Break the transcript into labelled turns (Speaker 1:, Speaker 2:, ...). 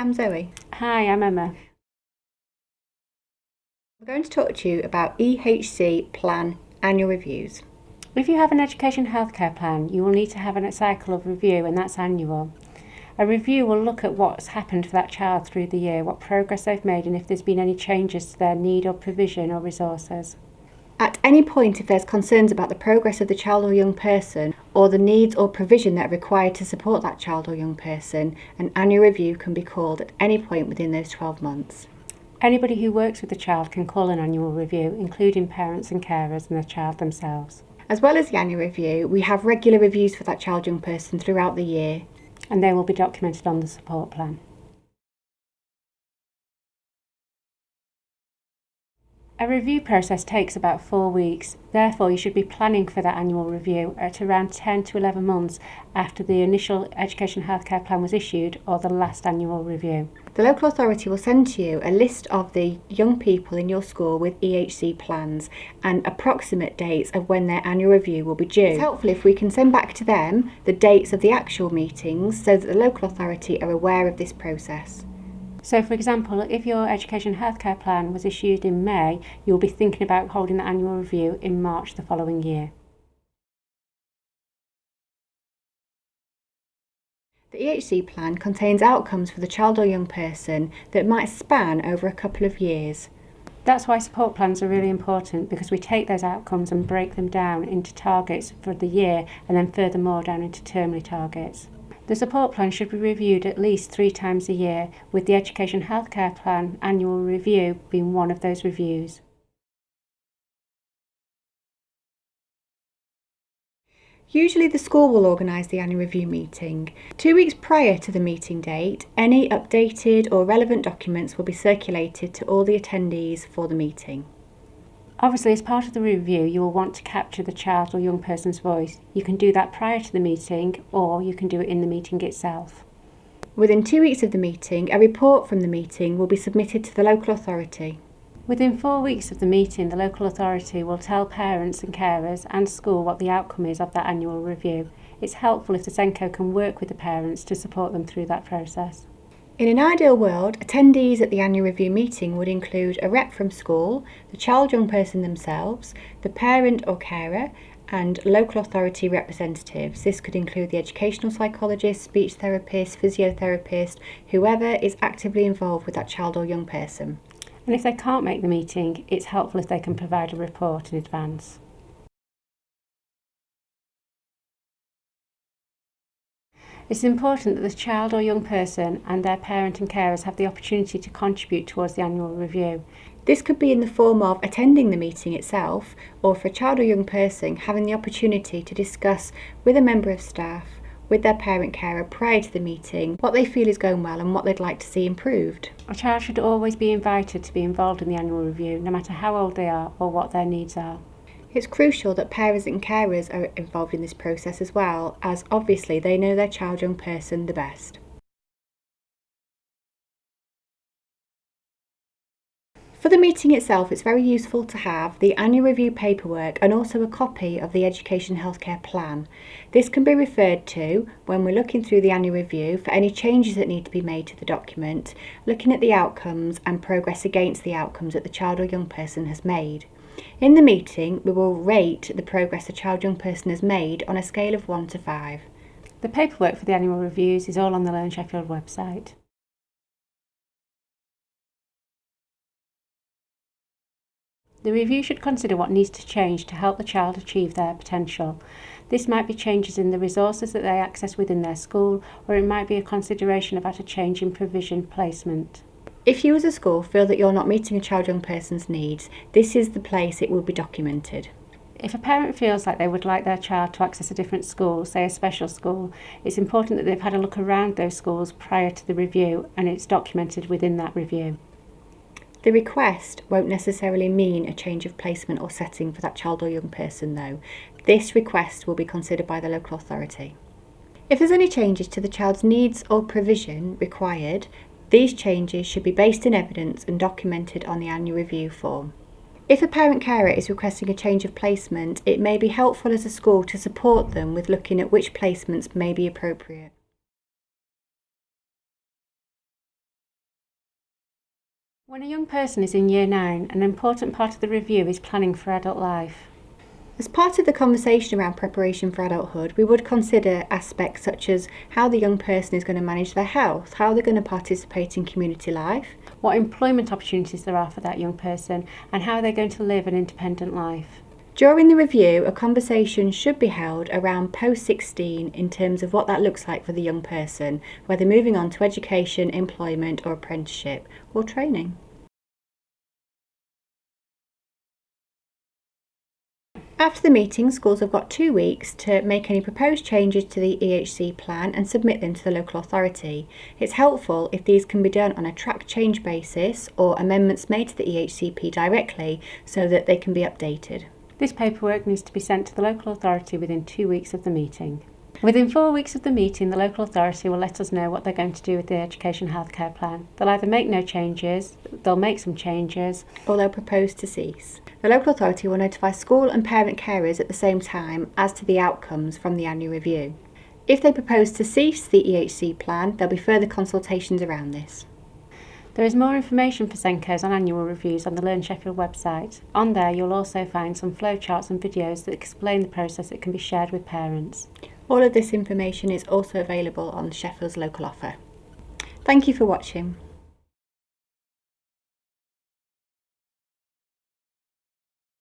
Speaker 1: I'm Zoe.
Speaker 2: Hi, I'm Emma.
Speaker 1: We're going to talk to you about EHC Plan Annual Reviews.
Speaker 2: If you have an education healthcare plan, you will need to have a cycle of review, and that's annual. A review will look at what's happened for that child through the year, what progress they've made, and if there's been any changes to their need or provision or resources.
Speaker 1: At any point, if there's concerns about the progress of the child or young person, or the needs or provision that are required to support that child or young person, an annual review can be called at any point within those 12 months.
Speaker 2: Anybody who works with the child can call an annual review, including parents and carers and the child themselves.
Speaker 1: As well as the annual review, we have regular reviews for that child young person throughout the year.
Speaker 2: And they will be documented on the support plan. A review process takes about 4 weeks. Therefore, you should be planning for that annual review at around 10 to 11 months after the initial education healthcare plan was issued or the last annual review.
Speaker 1: The local authority will send to you a list of the young people in your school with EHC plans and approximate dates of when their annual review will be due. It's helpful if we can send back to them the dates of the actual meetings so that the local authority are aware of this process.
Speaker 2: So, for example, if your education healthcare plan was issued in May, you'll be thinking about holding the annual review in March the following year.
Speaker 1: The EHC plan contains outcomes for the child or young person that might span over a couple of years.
Speaker 2: That's why support plans are really important, because we take those outcomes and break them down into targets for the year and then furthermore down into termly targets. The support plan should be reviewed at least 3 times a year, with the Education Healthcare Plan Annual Review being one of those reviews.
Speaker 1: Usually the school will organise the annual review meeting. 2 weeks prior to the meeting date, any updated or relevant documents will be circulated to all the attendees for the meeting.
Speaker 2: Obviously, as part of the review, you will want to capture the child or young person's voice. You can do that prior to the meeting, or you can do it in the meeting itself.
Speaker 1: Within 2 weeks of the meeting, a report from the meeting will be submitted to the local authority.
Speaker 2: Within 4 weeks of the meeting, the local authority will tell parents and carers and school what the outcome is of that annual review. It's helpful if the SENCO can work with the parents to support them through that process.
Speaker 1: In an ideal world, attendees at the annual review meeting would include a rep from school, the child young person themselves, the parent or carer, and local authority representatives. This could include the educational psychologist, speech therapist, physiotherapist, whoever is actively involved with that child or young person.
Speaker 2: And if they can't make the meeting, it's helpful if they can provide a report in advance. It's important that the child or young person and their parent and carers have the opportunity to contribute towards the annual review.
Speaker 1: This could be in the form of attending the meeting itself, or for a child or young person having the opportunity to discuss with a member of staff, with their parent carer prior to the meeting, what they feel is going well and what they'd like to see improved.
Speaker 2: A child should always be invited to be involved in the annual review, no matter how old they are or what their needs are.
Speaker 1: It's crucial that parents and carers are involved in this process as well, as obviously they know their child young person the best. For the meeting itself, it's very useful to have the annual review paperwork and also a copy of the Education Healthcare Plan. This can be referred to when we're looking through the annual review for any changes that need to be made to the document, looking at the outcomes and progress against the outcomes that the child or young person has made. In the meeting, we will rate the progress the child young person has made on a scale of 1 to 5.
Speaker 2: The paperwork for the annual reviews is all on the Learn Sheffield website. The review should consider what needs to change to help the child achieve their potential. This might be changes in the resources that they access within their school, or it might be a consideration about a change in provision placement.
Speaker 1: If you as a school feel that you're not meeting a child young person's needs, this is the place it will be documented.
Speaker 2: If a parent feels like they would like their child to access a different school, say a special school, it's important that they've had a look around those schools prior to the review and it's documented within that review.
Speaker 1: The request won't necessarily mean a change of placement or setting for that child or young person though. This request will be considered by the local authority. If there's any changes to the child's needs or provision required, these changes should be based in evidence and documented on the annual review form. If a parent carer is requesting a change of placement, it may be helpful as a school to support them with looking at which placements may be appropriate.
Speaker 2: When a young person is in Year 9, an important part of the review is planning for adult life.
Speaker 1: As part of the conversation around preparation for adulthood, we would consider aspects such as how the young person is going to manage their health, how they're going to participate in community life,
Speaker 2: what employment opportunities there are for that young person, and how they're going to live an independent life.
Speaker 1: During the review, a conversation should be held around post-16 in terms of what that looks like for the young person, whether moving on to education, employment or apprenticeship or training. After the meeting, schools have got 2 weeks to make any proposed changes to the EHC plan and submit them to the local authority. It's helpful if these can be done on a track change basis or amendments made to the EHCP directly so that they can be updated.
Speaker 2: This paperwork needs to be sent to the local authority within 2 weeks of the meeting. Within 4 weeks of the meeting, the local authority will let us know what they're going to do with the Education Healthcare Plan. They'll either make no changes, they'll make some changes,
Speaker 1: or they'll propose to cease. The local authority will notify school and parent carers at the same time as to the outcomes from the annual review. If they propose to cease the EHC plan, there'll be further consultations around this.
Speaker 2: There is more information for SENCOs on annual reviews on the Learn Sheffield website. On there you'll also find some flowcharts and videos that explain the process that can be shared with parents.
Speaker 1: All of this information is also available on Sheffield's local offer. Thank you for watching.